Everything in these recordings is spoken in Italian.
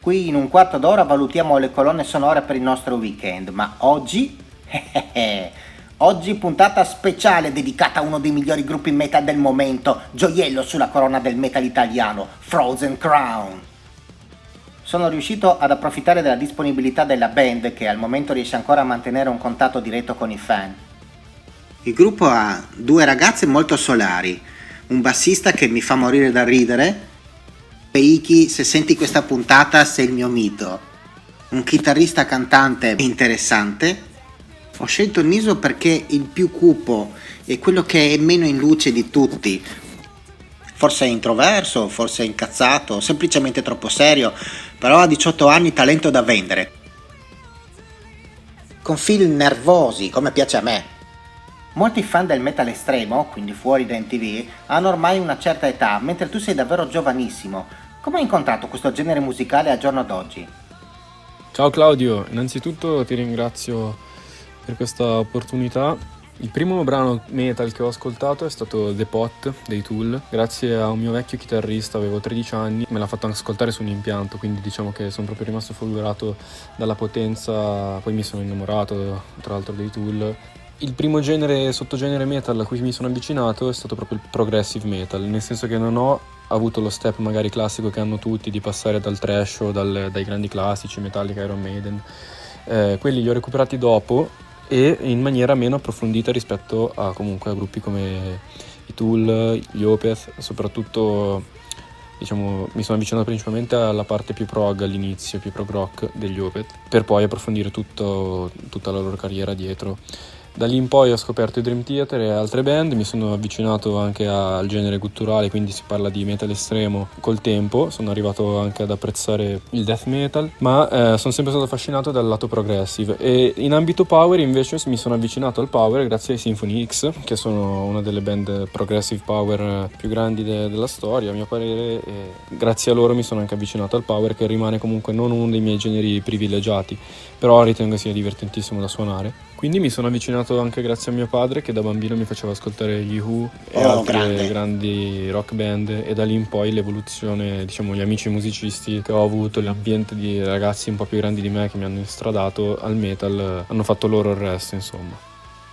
Qui in un quarto d'ora valutiamo le colonne sonore per il nostro weekend, ma oggi... Oggi puntata speciale dedicata a uno dei migliori gruppi metal del momento, gioiello sulla corona del metal italiano, Frozen Crown. Sono riuscito ad approfittare della disponibilità della band che al momento riesce ancora a mantenere un contatto diretto con i fan. Il gruppo ha due ragazze molto solari, un bassista che mi fa morire da ridere, Peiki, se senti questa puntata sei il mio mito, un chitarrista cantante interessante. Ho scelto il Niso perché il più cupo e quello che è meno in luce di tutti. Forse è introverso, forse è incazzato, semplicemente troppo serio, però a 18 anni talento da vendere. Con feel nervosi, come piace a me. Molti fan del metal estremo, quindi fuori da MTV, hanno ormai una certa età, mentre tu sei davvero giovanissimo. Come hai incontrato questo genere musicale al giorno d'oggi? Ciao Claudio, innanzitutto ti ringrazio per questa opportunità. Il primo brano metal che ho ascoltato è stato The Pot dei Tool, grazie a un mio vecchio chitarrista, avevo 13 anni, me l'ha fatto ascoltare su un impianto, quindi diciamo che sono proprio rimasto folgorato dalla potenza, poi mi sono innamorato tra l'altro dei Tool. Il primo sottogenere metal a cui mi sono avvicinato è stato proprio il progressive metal, nel senso che non ho avuto lo step magari classico che hanno tutti di passare dal thrash o dai grandi classici, Metallica, Iron Maiden. Quelli li ho recuperati dopo e in maniera meno approfondita rispetto a comunque a gruppi come i Tool, gli Opeth, soprattutto diciamo mi sono avvicinato principalmente alla parte più prog all'inizio, più prog rock degli Opeth, per poi approfondire tutta la loro carriera dietro. Da lì in poi ho scoperto i Dream Theater e altre band, mi sono avvicinato anche al genere gutturale, quindi si parla di metal estremo col tempo, sono arrivato anche ad apprezzare il death metal, ma sono sempre stato affascinato dal lato progressive e in ambito power invece mi sono avvicinato al power grazie ai Symphony X, che sono una delle band progressive power più grandi della storia a mio parere, e grazie a loro mi sono anche avvicinato al power, che rimane comunque non uno dei miei generi privilegiati, però ritengo sia divertentissimo da suonare. Quindi mi sono avvicinato anche grazie a mio padre, che da bambino mi faceva ascoltare gli Who e altre grandi rock band, e da lì in poi l'evoluzione, diciamo gli amici musicisti che ho avuto, l'ambiente di ragazzi un po' più grandi di me che mi hanno instradato al metal, hanno fatto loro il resto, insomma.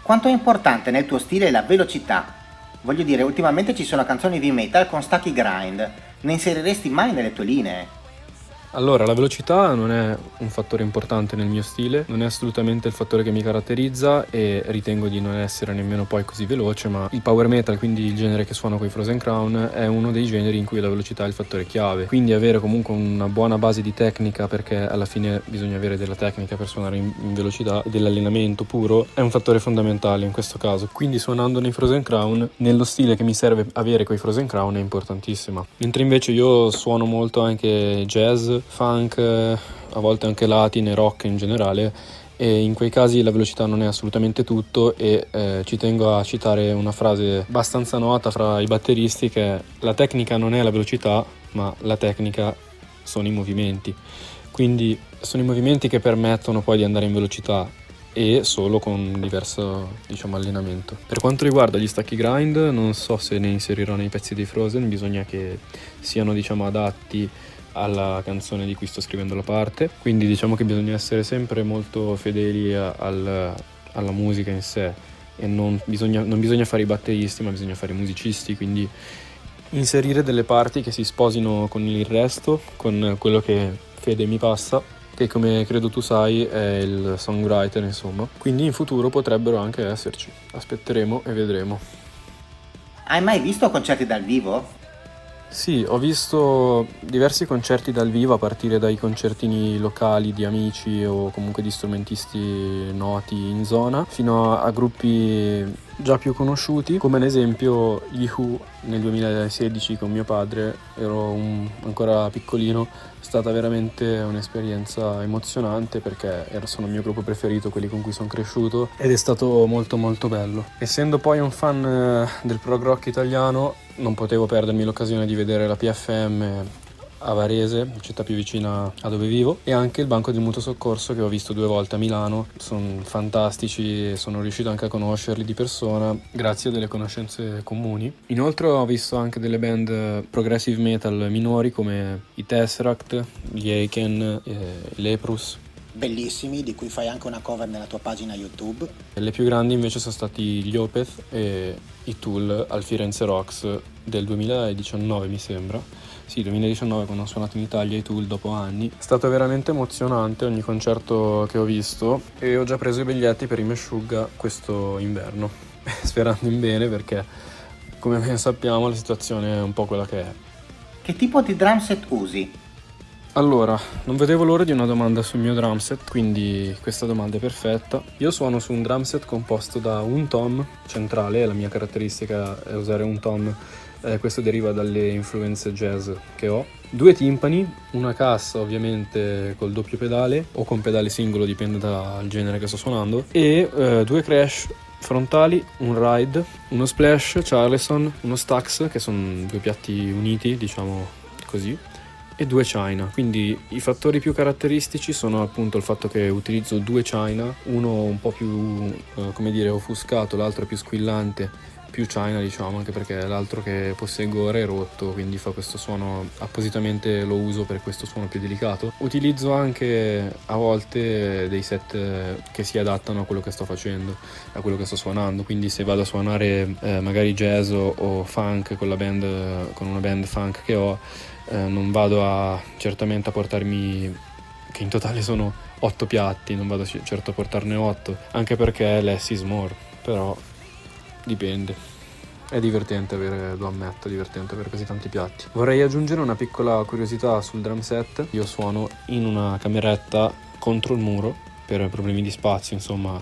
Quanto è importante nel tuo stile la velocità? Voglio dire, ultimamente ci sono canzoni di metal con stacchi grind, ne inseriresti mai nelle tue linee? Allora, la velocità non è un fattore importante nel mio stile, non è assolutamente il fattore che mi caratterizza e ritengo di non essere nemmeno poi così veloce, ma il power metal, quindi il genere che suono con i Frozen Crown, è uno dei generi in cui la velocità è il fattore chiave. Quindi avere comunque una buona base di tecnica, perché alla fine bisogna avere della tecnica per suonare in velocità, e dell'allenamento puro, è un fattore fondamentale in questo caso. Quindi suonando nei Frozen Crown, nello stile che mi serve avere con i Frozen Crown, è importantissima. Mentre invece io suono molto anche jazz, funk, a volte anche latin e rock in generale, e in quei casi la velocità non è assolutamente tutto, e ci tengo a citare una frase abbastanza nota fra i batteristi, che è: la tecnica non è la velocità, ma la tecnica sono i movimenti. Quindi sono i movimenti che permettono poi di andare in velocità, e solo con diverso, diciamo, allenamento. Per quanto riguarda gli stacchi grind, non so se ne inserirò nei pezzi dei Frozen, bisogna che siano, diciamo, adatti alla canzone di cui sto scrivendo la parte, quindi diciamo che bisogna essere sempre molto fedeli alla musica in sé, e non bisogna fare i batteristi, ma bisogna fare i musicisti, quindi inserire delle parti che si sposino con il resto, con quello che Fede mi passa, che come credo tu sai è il songwriter, insomma. Quindi in futuro potrebbero anche esserci, aspetteremo e vedremo. Hai mai visto concerti dal vivo? Sì, ho visto diversi concerti dal vivo, a partire dai concertini locali di amici o comunque di strumentisti noti in zona, fino a gruppi già più conosciuti, come ad esempio gli Who nel 2016 con mio padre. Ero ancora piccolino, è stata veramente un'esperienza emozionante, perché sono il mio gruppo preferito, quelli con cui sono cresciuto, ed è stato molto molto bello. Essendo poi un fan del prog rock italiano, non potevo perdermi l'occasione di vedere la PFM a Varese, città più vicina a dove vivo, e anche il banco del mutuo soccorso che ho visto 2 volte a Milano. Sono fantastici e sono riuscito anche a conoscerli di persona grazie a delle conoscenze comuni. Inoltre ho visto anche delle band progressive metal minori come i Tesseract, gli Aiken, i Leprous. Bellissimi, di cui fai anche una cover nella tua pagina YouTube. Le più grandi invece sono stati gli Opeth e i Tool al Firenze Rocks del 2019 mi sembra. Sì, 2019, quando ho suonato in Italia i Tool dopo anni. È stato veramente emozionante ogni concerto che ho visto e ho già preso i biglietti per i Meshuggah questo inverno, sperando in bene perché, come ben sappiamo, la situazione è un po' quella che è. Che tipo di drum set usi? Allora, non vedevo l'ora di una domanda sul mio drum set, quindi questa domanda è perfetta. Io suono su un drum set composto da un tom centrale, la mia caratteristica è usare un tom, questo deriva dalle influenze jazz che ho. 2 timpani, una cassa ovviamente col doppio pedale o con pedale singolo, dipende dal genere che sto suonando, e 2 crash frontali, un ride, uno splash, Charleston, uno Stax, che sono 2 piatti uniti, diciamo così, e 2 China. Quindi i fattori più caratteristici sono appunto il fatto che utilizzo 2 China, uno un po' più come dire offuscato, l'altro più squillante, più China diciamo, anche perché l'altro che posseggo ora è rotto, quindi fa questo suono, appositamente lo uso per questo suono più delicato. Utilizzo anche a volte dei set che si adattano a quello che sto facendo, a quello che sto suonando, quindi se vado a suonare magari jazz o funk con la band, con una band funk che ho, non vado certamente a portarmi, che in totale sono 8 piatti, non vado certo a portarne 8, anche perché less is more, però dipende. È divertente lo ammetto, è divertente avere così tanti piatti. Vorrei aggiungere una piccola curiosità sul drum set. Io suono in una cameretta contro il muro per problemi di spazio, insomma,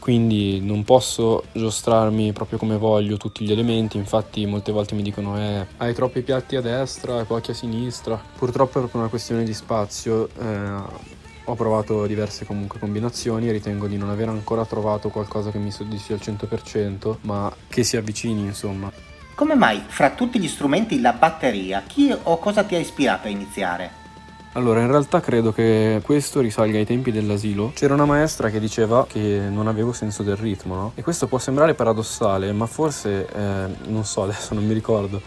quindi non posso giostrarmi proprio come voglio tutti gli elementi. Infatti molte volte mi dicono hai troppi piatti a destra e pochi a sinistra. Purtroppo per una questione di spazio ho provato diverse comunque combinazioni e ritengo di non aver ancora trovato qualcosa che mi soddisfi al 100%, ma che si avvicini, insomma. Come mai fra tutti gli strumenti la batteria? Chi o cosa ti ha ispirato a iniziare? Allora, in realtà credo che questo risalga ai tempi dell'asilo. C'era una maestra che diceva che non avevo senso del ritmo, no? E questo può sembrare paradossale, ma forse, non so, adesso non mi ricordo,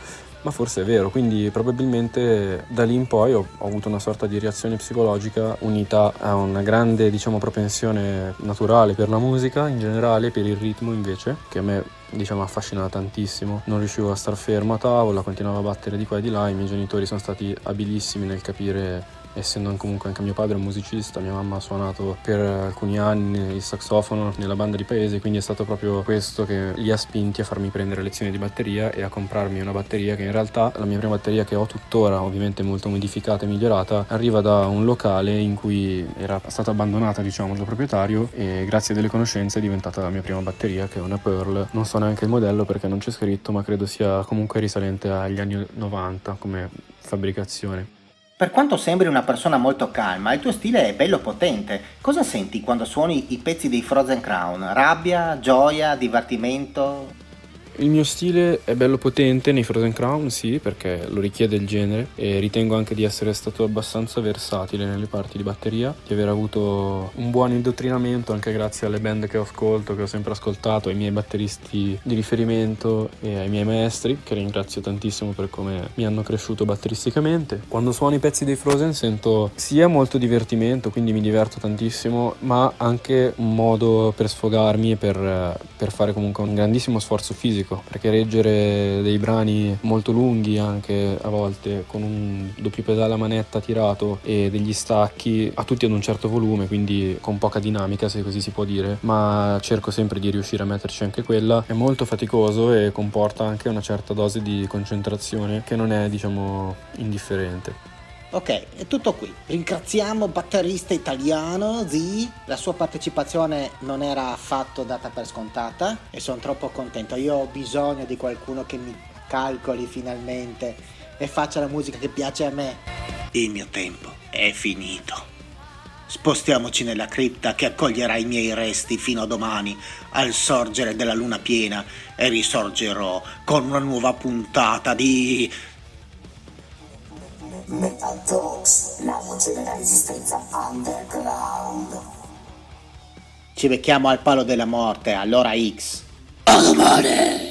ma forse è vero. Quindi probabilmente da lì in poi ho avuto una sorta di reazione psicologica unita a una grande, diciamo, propensione naturale per la musica in generale, per il ritmo invece, che a me, diciamo, affascina tantissimo. Non riuscivo a star fermo a tavola, continuavo a battere di qua e di là. I miei genitori sono stati abilissimi nel capire, essendo comunque anche mio padre un musicista, mia mamma ha suonato per alcuni anni il saxofono nella banda di paese, quindi è stato proprio questo che li ha spinti a farmi prendere lezioni di batteria e a comprarmi una batteria che in realtà, la mia prima batteria che ho tuttora, ovviamente molto modificata e migliorata, arriva da un locale in cui era stata abbandonata, diciamo, dal proprietario, e grazie a delle conoscenze è diventata la mia prima batteria, che è una Pearl. Non so neanche il modello perché non c'è scritto, ma credo sia comunque risalente agli anni 90 come fabbricazione. Per quanto sembri una persona molto calma, il tuo stile è bello potente. Cosa senti quando suoni i pezzi dei Frozen Crown? Rabbia, gioia, divertimento? Il mio stile è bello potente nei Frozen Crown, sì, perché lo richiede il genere, e ritengo anche di essere stato abbastanza versatile nelle parti di batteria, di aver avuto un buon indottrinamento anche grazie alle band che ho ascolto, che ho sempre ascoltato, ai miei batteristi di riferimento e ai miei maestri, che ringrazio tantissimo per come mi hanno cresciuto batteristicamente. Quando suono i pezzi dei Frozen sento sia molto divertimento, quindi mi diverto tantissimo, ma anche un modo per sfogarmi e per fare comunque un grandissimo sforzo fisico, perché reggere dei brani molto lunghi anche a volte con un doppio pedale a manetta tirato e degli stacchi a tutti ad un certo volume, quindi con poca dinamica, se così si può dire, ma cerco sempre di riuscire a metterci anche quella, è molto faticoso e comporta anche una certa dose di concentrazione che non è, diciamo, indifferente. Ok, è tutto qui. Ringraziamo batterista italiano Zee. La sua partecipazione non era affatto data per scontata e sono troppo contento. Io ho bisogno di qualcuno che mi calcoli finalmente e faccia la musica che piace a me. Il mio tempo è finito. Spostiamoci nella cripta che accoglierà i miei resti fino a domani al sorgere della luna piena e risorgerò con una nuova puntata di Metal Talks, la voce della resistenza underground. Ci becchiamo al palo della morte, allora X. Oh,